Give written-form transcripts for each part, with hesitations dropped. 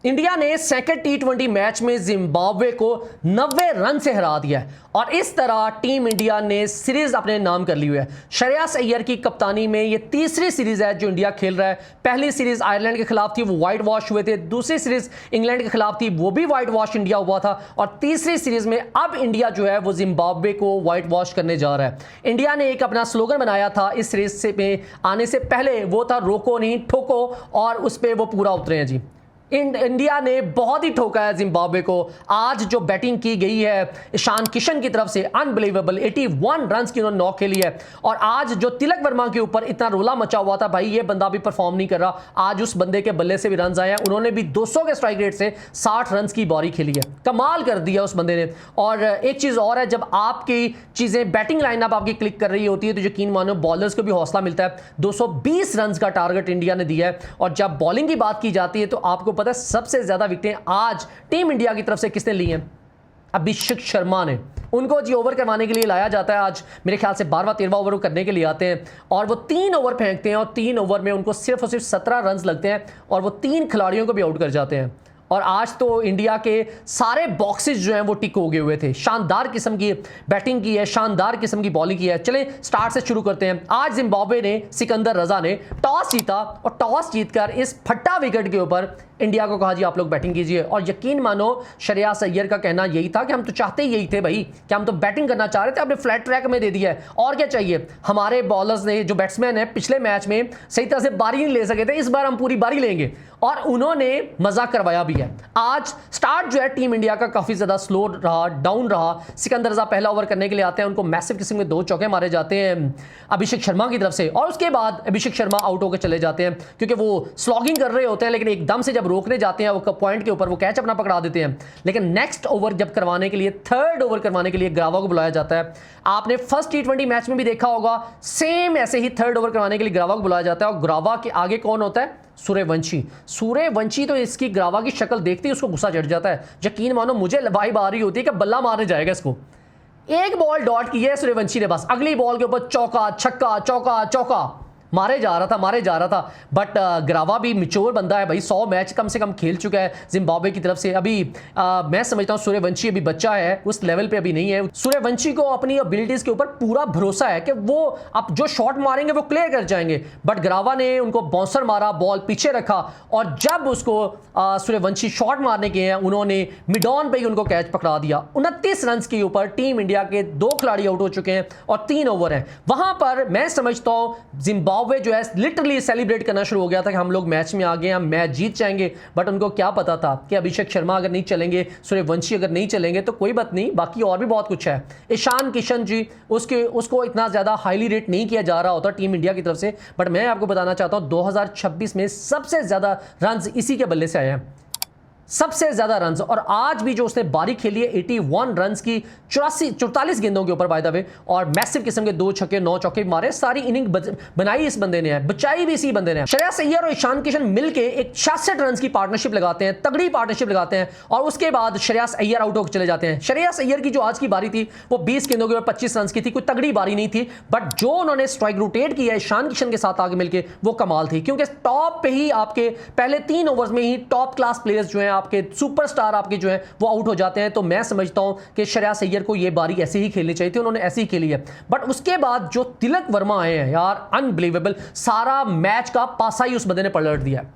India ने second टी20 match में Zimbabwe को 90 रन से हरा दिया है और इस तरह टीम इंडिया ने सीरीज अपने नाम कर ली हुई है। श्रेयस अय्यर की कप्तानी में ये तीसरी सीरीज है जो इंडिया खेल रहा है। पहली सीरीज आयरलैंड के खिलाफ थी, वो व्हाइट वॉश हुए थे। दूसरी सीरीज इंग्लैंड के खिलाफ थी, वो भी व्हाइट वॉश इंडिया हुआ था। और तीसरी सीरीज में अब इंडिया जो है वो जिम्बाब्वे को व्हाइट वॉश करने जा रहा है। इंडिया ने एक अपना स्लोगन बनाया था इस सीरीज में आने से पहले, वो था रोको नहीं ठोको, और उस पर वो पूरा उतरे हैं जी। इंडिया ने बहुत ही ठोका है जिम्बाब्वे को। आज जो बैटिंग की गई है ईशान किशन की तरफ से, अनबिलीवेबल 81 रन की उन्होंने नॉक खेली है। और आज जो तिलक वर्मा के ऊपर इतना रोला मचा हुआ था, भाई ये बंदा भी परफॉर्म नहीं कर रहा, आज उस बंदे के बल्ले से भी रन आए हैं। उन्होंने भी 200 के स्ट्राइक रेट से 60 रन की बारी खेली है, कमाल कर दिया उस बंदे ने। और एक चीज और है, जब आपकी चीजें बैटिंग लाइनअप आपकी क्लिक कर रही होती है तो यकीन मानो बॉलर्स को भी हौसला मिलता है। 220 रन का टारगेट इंडिया ने दिया है। और जब बॉलिंग की बात की जाती है तो आपको पता है सबसे ज्यादा विकेटें आज टीम इंडिया की तरफ से किसने ली हैं? अभिषेक शर्मा ने। उनको जी ओवर करवाने के लिए लाया जाता है। आज मेरे ख्याल से 12वां 13वां ओवर करने के लिए आते हैं और वो 3 ओवर फेंकते हैं और 3 ओवर में उनको सिर्फ और सिर्फ 17 रन लगते हैं और वो 3 खिलाड़ियों को भी आउट कर जाते हैं। और आज तो इंडिया के सारे बॉक्सेस जो हैं वो टिक हो गए हुए थे। शानदार किस्म की बैटिंग की है, शानदार किस्म की बॉलिंग की है। चलें स्टार्ट से शुरू करते हैं। आज जिम्बाब्वे ने, सिकंदर रजा ने टॉस जीता और टॉस जीतकर इस फट्टा विकेट के ऊपर इंडिया को कहा जी आप लोग बैटिंग कीजिए। और यकीन मानो श्रेयस अय्यर का कहना यही था कि हम तो चाहते ही यही थे भाई, कि हम तो बैटिंग करना चाह रहे थे, आपने फ्लैट ट्रैक में दे दिया है, और क्या चाहिए। हमारे बॉलर्स ने, जो बैट्समैन है, पिछले मैच में सही तरह से बारी नहीं ले सके थे, इस बार हम पूरी बारी लेंगे और उन्होंने मजा करवाया भी है। आज स्टार्ट जो है टीम इंडिया का काफी ज्यादा स्लो रहा, डाउन रहा। सिकंदर रजा पहला ओवर करने के लिए आते हैं, उनको मैसिव किस्म के 2 चौके मारे जाते हैं अभिषेक शर्मा की तरफ से और उसके बाद अभिषेक शर्मा आउट होकर चले जाते हैं क्योंकि वो स्लॉगिंग कर रहे होते हैं, लेकिन एकदम से जब रोकने जाते हैं वो पॉइंट के ऊपर वो कैच अपना पकड़ा देते हैं। लेकिन नेक्स्ट ओवर जब करवाने के लिए, थर्ड ओवर करवाने के लिए ग्रावा को बुलाया जाता है। आपने फर्स्ट टी20 मैच में भी देखा होगा, सेम ऐसे ही थर्ड ओवर करवाने के लिए ग्रावा को बुलाया जाता है और ग्रावा के आगे कौन होता है? सूर्यवंशी। सूर्यवंशी तो इसकी ग्रावा की शक्ल देखते ही उसको गुस्सा चढ़ जाता है। यकीन मानो मुझे वाइब आ रही होती है कि बल्ला मारने जाएगा इसको। एक बॉल डॉट की है सूर्यवंशी ने, बस अगली बॉल के ऊपर चौका छक्का चौका चौका मारे जा रहा था। बट ग्रावा भी मिच्योर बंदा है भाई, 100 मैच कम से कम खेल चुका है जिम्बाब्वे की तरफ से। अभी मैं समझता हूं सूर्यवंशी अभी बच्चा है, उस लेवल पे अभी नहीं है। सूर्यवंशी को अपनी एबिलिटीज के ऊपर पूरा भरोसा है कि वो अब जो शॉट मारेंगे वो क्लियर कर जाएंगे। बट ग्रावा ने उनको बाउंसर मारा, बॉल पीछे रखा और जब उसको सूर्यवंशी शॉट मारने के हैं, उन्होंने मिड ऑन पे ही उनको कैच पकड़ा दिया। 29 रन के ऊपर टीम इंडिया के 2 खिलाड़ी आउट हो चुके हैं और 3 ओवर हैं। वहां पर मैं समझता हूं जिम्बाब्वे जो है लिटरली सेलिब्रेट करना शुरू हो गया था कि हम लोग मैच में आ गए, हम मैच जीत जाएंगे। बट उनको क्या पता था कि अभिषेक शर्मा अगर नहीं चलेंगे, सूर्यवंशी अगर नहीं चलेंगे तो कोई बात नहीं, बाकी और भी बहुत कुछ है। ईशान किशन जी, उसको इतना ज्यादा हाईली रेट नहीं किया जा रहा होता टीम इंडिया की तरफ से। बट मैं आपको बताना चाहता हूं 2026 में सबसे ज्यादा रन इसी के बल्ले से आए हैं, सबसे ज्यादा रन्स। और आज भी जो उसने बारी खेली है 81 रन्स की 44 गेंदों के ऊपर बाय द वे, और मैसिव किस्म के 2 छक्के 9 चौके मारे। सारी इनिंग बनाई इस बंदे ने है, बचाई भी इसी बंदे ने। श्रेयस अय्यर और ईशान किशन मिलके एक 66 रन की पार्टनरशिप लगाते हैं, तगड़ी पार्टनरशिप लगाते हैं और उसके बाद श्रेयस अय्यर आउट होकर चले जाते हैं। श्रेयस अय्यर की जो आज की बारी थी वो 20 गेंदों के ऊपर 25 रन की थी, कोई तगड़ी बारी नहीं थी। बट जो उन्होंने स्ट्राइक रोटेट किया ईशान किशन के साथ आगे मिलकर, वो कमाल थी। क्योंकि टॉप पे ही आपके पहले 3 ओवर्स में ही टॉप क्लास प्लेयर्स जो हैं, आपके सुपरस्टार आपके जो है वो आउट हो जाते हैं। तो मैं समझता हूं कि श्रेयस अय्यर को ये बारी ऐसे ही खेलनी चाहिए थी, उन्होंने ऐसे ही खेली है। बट उसके बाद जो तिलक वर्मा आए हैं यार, अनबिलीवेबल, सारा मैच का पासा ही उस बंदे ने पलट दिया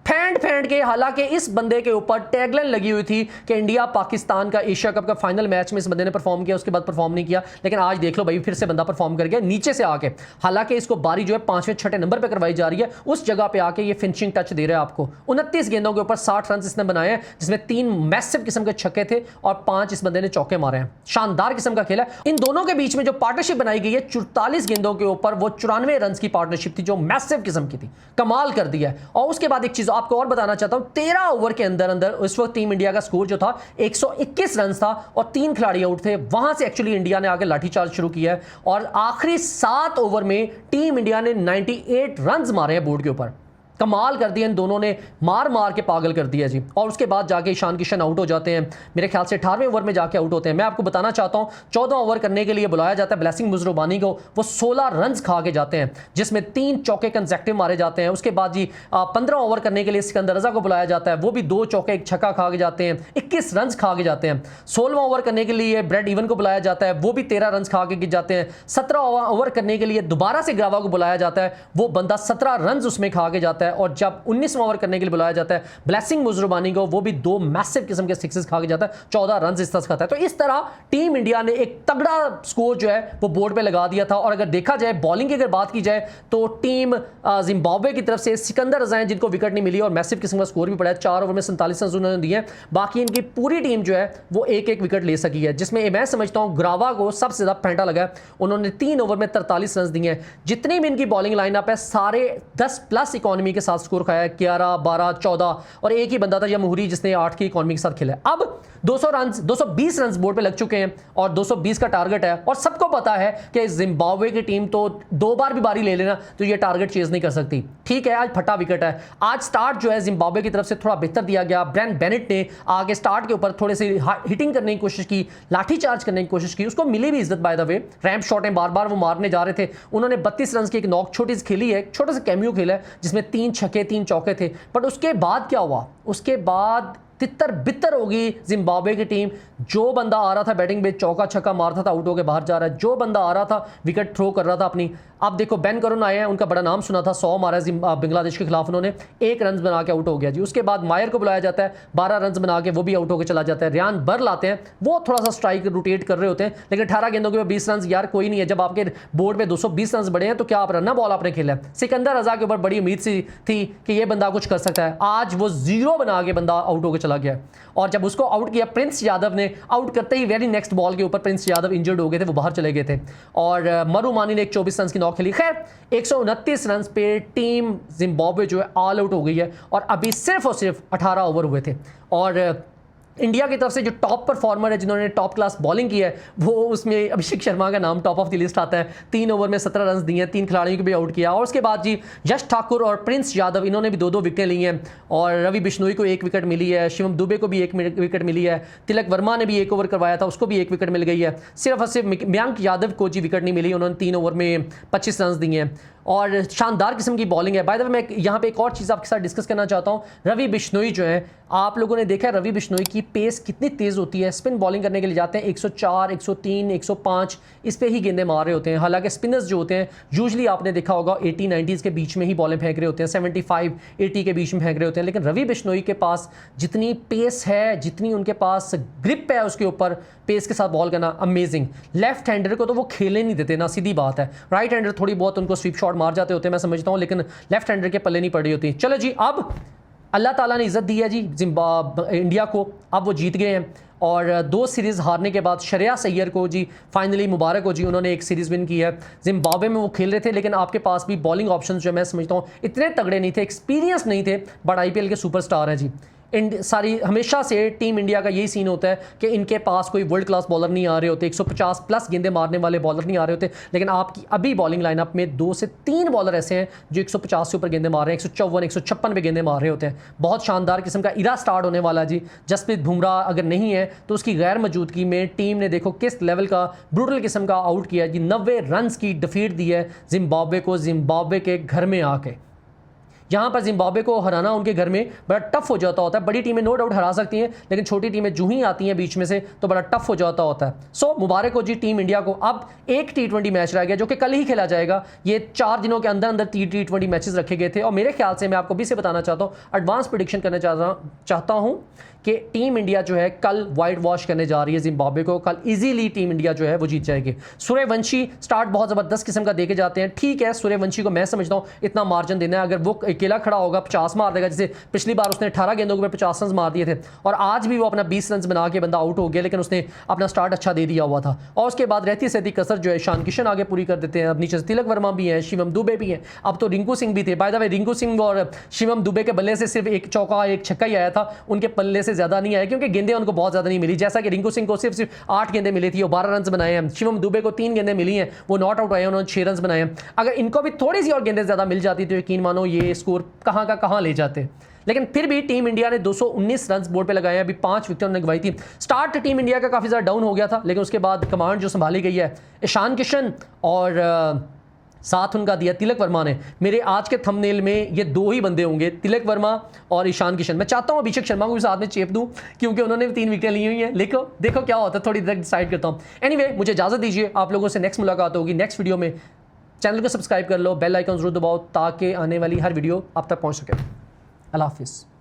फेंट के। हालांकि इस बंदे के ऊपर टैगलाइन लगी हुई थी कि इंडिया पाकिस्तान का एशिया कप का फाइनल मैच में इस बंदे ने परफॉर्म किया, उसके बाद परफॉर्म नहीं किया। लेकिन आज देख लो भाई, फिर से बंदा परफॉर्म कर गया नीचे से आके। हालांकि इसको बारी जो है 5वें 6ठे नंबर पे करवाई जा रही है, उस जगह पे आके ये फिनिशिंग टच दे रहा है आपको। 29 गेंदों के ऊपर 60 रन इसने बनाए हैं, जिसमें 3 मैसिव किस्म के छक्के थे और 5 इस बंदे ने चौके मारे हैं। शानदार किस्म का खेल है। इन दोनों के बीच में जो पार्टनरशिप बनाई गई है 44 गेंदों के ऊपर, वो 94 रन की पार्टनरशिप थी जो मैसिव किस्म की थी, कमाल कर दिया है। और उसके बाद एक चीज आपको और बताना चाहता हूं, 13 ओवर के अंदर अंदर उस वक्त टीम इंडिया का स्कोर जो था 121 रन था और 3 खिलाड़ी आउट थे। वहां से एक्चुअली इंडिया ने आगे लाठीचार्ज शुरू किया है और आखिरी 7 ओवर में टीम इंडिया ने 98 रन मारे हैं बोर्ड के ऊपर। कमाल कर दिया इन दोनों ने, मार मार के पागल कर दिया जी। और उसके बाद जाके ईशान किशन आउट हो जाते हैं, मेरे ख्याल से 18वें ओवर में जाके आउट होते हैं। मैं आपको बताना चाहता हूं 14 ओवर करने के लिए बुलाया जाता है ब्लेसिंग मुजरबानी को, वो 16 रन खा के जाते हैं जिसमें 3 चौके कंसेक्टिव मारे जाते हैं। उसके बाद जी 15 ओवर करने के लिए सिकंदर रजा को बुलाया जाता है, वो भी 2 चौके 1 छक्का खा के जाते हैं, 21 रन खा के जाते हैं। 16वां ओवर करने के लिए ब्रेड इवन को बुलाया जाता है, वो भी 13 रन खा के जाते हैं। 17 ओवर करने के लिए दोबारा से ग्रावा को बुलाया जाता है, वो बंदा 17 रन उसमें खा के जाता है। और जब 19वां ओवर करने के लिए बुलाया जाता है ब्लेसिंग मुजरबानी को, वो भी 2 मैसिव किस्म के सिक्सेस खा के जाता है, 14 रन इस तरह खाता है। तो इस तरह टीम इंडिया ने एक तगड़ा स्कोर जो है वो बोर्ड पे लगा दिया था। और अगर देखा जाए बॉलिंग की अगर बात की जाए तो टीम जिम्बाब्वे की तरफ से सिकंदर रजा हैं जिनको विकेट नहीं मिली और मैसिव किस्म का स्कोर भी पड़ा है, 4 ओवर में 47 रन उन्होंने दिए। बाकी इनकी पूरी टीम जो है वो एक एक विकेट ले सकी है, जिसमें मैं समझता हूं ग्रावा को सबसे ज्यादा फेंटा लगा है। उन्होंने 3 ओवर में 43 रन दिए हैं। जितनी भी इनकी बॉलिंग लाइनअप है सारे 10+ इकोनॉमी के साथ स्कोर खाया है, 11, 12, 14 और एक ही बंदा था जमहूरी जिसने 8 की इकोनॉमी के साथ खेला। अब 200 रन 220 रन बोर्ड पे लग चुके हैं और 220 का टारगेट है। और सबको पता है कि जिम्बाब्वे की टीम तो 2 बार भी बारी ले लेना तो ये टारगेट चेज नहीं कर सकती। ठीक है, आज फटा विकेट है। आज स्टार्ट जो है जिम्बाब्वे की तरफ से थोड़ा बेहतर दिया गया। ब्रेन बेनेट ने आगे स्टार्ट के ऊपर थोड़े से हिटिंग करने की कोशिश की, लाठी चार्ज करने की कोशिश की, उसको मिली भी इज्जत by the way. Ramp shot बार बार वो मारने जा रहे थे। उन्होंने 32 रन की एक नॉक छोटी सी खेली है, छोटा सा कैमियो खेला है जिसमें 3 छक्के 3 चौके थे। बट उसके बाद क्या हुआ, उसके बाद तितर बितर होगी जिम्बाब्वे की टीम। जो बंदा आ रहा था बैटिंग पे चौका छक्का मारता था आउट होकर बाहर जा रहा है, जो बंदा आ रहा था विकेट थ्रो कर रहा था अपनी। अब देखो बेन करुण आए हैं, उनका बड़ा नाम सुना था, 100 मारा बांग्लादेश के खिलाफ, उन्होंने 1 रन बना के आउट हो गया जी। उसके बाद मायर को बुलाया जाता है, 12 रन बना के वो भी आउट होकर चला जाता है। रियान बर लाते हैं, वो थोड़ा सा स्ट्राइक रोटेट कर रहे होते हैं, लेकिन 18 गेंदों के 20 रन यार कोई नहीं है। जब आपके बोर्ड में 220 रन बड़े हैं तो क्या आप रन बॉल आपने खेला है। सिकंदर रजा के ऊपर बड़ी उम्मीद सी थी कि ये बंदा कुछ कर सकता है, आज वो 0 बना के बंदा आउट होकर चला गया। और जब उसको आउट किया प्रिंस यादव ने, आउट करते ही वेरी नेक्स्ट बॉल के ऊपर प्रिंस यादव इंजर्ड हो गए थे, वो बाहर चले गए थे। और मरुमानी ने एक 24 रन की नॉक खेली। खैर 129 रन पे टीम जिम्बाब्वे जो है ऑल आउट हो गई है और अभी सिर्फ और सिर्फ 18 ओवर हुए थे। और इंडिया की तरफ से जो टॉप परफॉर्मर है जिन्होंने टॉप क्लास बॉलिंग की है, वो उसमें अभिषेक शर्मा का नाम टॉप ऑफ द लिस्ट आता है। 3 ओवर में 17 रन दिए, 3 खिलाड़ियों को भी आउट किया। और उसके बाद जी यश ठाकुर और प्रिंस यादव इन्होंने भी 2-2 विकेटें ली हैं और रवि बिश्नोई को 1 विकेट मिली है, शिवम दुबे को भी 1 विकेट मिली है, तिलक वर्मा ने भी 1 ओवर करवाया था, उसको भी 1 विकेट मिल गई है। सिर्फ और सिर्फ मयंक यादव को जी विकेट नहीं मिली, उन्होंने 3 ओवर में 25 रन दिए हैं और शानदार किस्म की बॉलिंग है। बाय द वे मैं यहाँ पे एक और चीज़ आपके साथ डिस्कस करना चाहता हूँ। रवि बिश्नोई जो है, आप लोगों ने देखा है रवि बिश्नोई की पेस कितनी तेज़ होती है। स्पिन बॉलिंग करने के लिए जाते हैं 104, 103, 105 इस पे ही गेंदे मार रहे होते हैं। हालांकि स्पिनर्स जो होते हैं यूजुअली आपने देखा होगा 80-90s के बीच में ही बॉलें फेंक रहे होते हैं, 75-80 के बीच में फेंक रहे होते हैं। लेकिन रवि बिश्नोई के पास जितनी पेस है, जितनी उनके पास ग्रिप है उसके ऊपर, पेस के साथ बॉल करना अमेजिंग। लेफ्ट हैंडर को तो वो खेलने नहीं देते ना, सीधी बात है। राइट हैंडर थोड़ी बहुत उनको स्वीप शॉट मार जाते होते हैं मैं समझता हूँ, लेकिन लेफ्ट हैंडर के पल्ले नहीं पड़ रही होती। चलो जी, अब अल्लाह ताला ने इज्जत दी है जी इंडिया को, अब वो जीत गए हैं। और 2 सीरीज़ हारने के बाद श्रेयस अय्यर को जी फाइनली मुबारक हो जी, उन्होंने 1 सीरीज़ विन की है। जिम्बाब्वे में वो खेल रहे थे लेकिन आपके पास भी बॉलिंग ऑप्शंस जो मैं समझता हूँ इतने तगड़े नहीं थे, एक्सपीरियंस नहीं थे, बट IPL के सुपरस्टार हैं जी। सारी हमेशा से टीम इंडिया का यही सीन होता है कि इनके पास कोई वर्ल्ड क्लास बॉलर नहीं आ रहे होते, 150+ गेंदे मारने वाले बॉलर नहीं आ रहे होते। लेकिन आपकी अभी बॉलिंग लाइनअप में 2 से 3 बॉलर ऐसे हैं जो 150 से ऊपर गेंदे मार रहे हैं, 154, 156 पे गेंदे मार रहे होते हैं। बहुत शानदार किस्म का इरा स्टार्ट होने वाला जी। जसप्रीत बुमराह अगर नहीं है तो उसकी गैर मौजूदगी में टीम ने देखो किस लेवल का ब्रूटल किस्म का आउट किया जी। 90 रन की डिफीट दी है जिम्बाब्वे को, जिम्बाब्वे के घर में आके। यहाँ पर जिम्बाब्वे को हराना उनके घर में बड़ा टफ हो जाता होता है। बड़ी टीमें नो डाउट हरा सकती हैं, लेकिन छोटी टीमें जो ही आती हैं बीच में से तो बड़ा टफ हो जाता होता है। सो मुबारक हो जी टीम इंडिया को। अब एक T20 मैच रह गया जो कि कल ही खेला जाएगा। ये 4 दिनों के अंदर अंदर T20 मैचेस रखे गए थे और मेरे ख्याल से मैं आपको भी से बताना चाहता हूँ, एडवांस प्रेडिक्शन करना चाहता हूँ कि टीम इंडिया जो है कल वाइट वॉश करने जा रही है जिम्बाब्वे को। कल इजीली टीम इंडिया जो है वो जीत जाएगी। सूर्यवंशी स्टार्ट बहुत ज़बरदस्त किस्म का देके जाते हैं। ठीक है, सूर्यवंशी को मैं समझता हूँ इतना मार्जिन देना है। अगर वो अकेला खड़ा होगा 50 मार देगा, जैसे पिछली बार उसने 18 गेंदों के 50 रन मार दिए थे और आज भी वो अपना 20 रन बना के बंदा आउट हो गया, लेकिन उसने अपना स्टार्ट अच्छा दे दिया हुआ था। और उसके बाद रहती सहती कसर जो है ईशान किशन आगे पूरी कर देते हैं। अब नीचे से तिलक वर्मा भी हैं, शिवम दुबे भी हैं, अब तो रिंकू सिंह भी थे। बाय द वे रिंकू सिंह और शिवम दुबे के बल्ले से सिर्फ 1 चौका 1 छक्का ही आया था, उनके पल्ले से ज़्यादा नहीं आया क्योंकि गेंदें उनको बहुत ज़्यादा नहीं मिली। जैसा कि रिंकू सिंह को सिर्फ 8 गेंदें मिली थी और 12 रन बनाए हैं। शिवम दुबे को 3 गेंदें मिली हैं, वो नॉट आउट आए, उन्होंने 6 रन बनाए हैं। अगर इनको भी थोड़ी सी और गेंदें ज़्यादा मिल जाती तो यकीन मानो ये स्कोर कहाँ का कहाँ ले जाते। लेकिन फिर भी टीम इंडिया ने 219 रन बोर्ड पे लगाए हैं। अभी 5 विकेट उन्होंने गवाई थी। स्टार्ट टीम इंडिया का काफ़ी ज़्यादा डाउन हो गया था, लेकिन उसके बाद कमांड जो संभाली गई है ईशान किशन और साथ उनका दिया तिलक वर्मा ने। मेरे आज के थंबनेल में ये 2 ही बंदे होंगे, तिलक वर्मा और ईशान किशन। मैं चाहता हूँ अभिषेक शर्मा को भी साथ में चेप दूँ, क्योंकि उन्होंने भी 3 विकेट ली हुई हैं। देखो क्या होता है, थोड़ी देर डिसाइड करता हूँ। एनीवे, मुझे इजाज़त दीजिए, आप लोगों से नेक्स्ट मुलाकात होगी नेक्स्ट वीडियो में। चैनल को सब्सक्राइब कर लो, बेल आइकन जरूर दबाओ ताकि आने वाली हर वीडियो आप तक पहुँच सके। अल्लाह हाफिज़।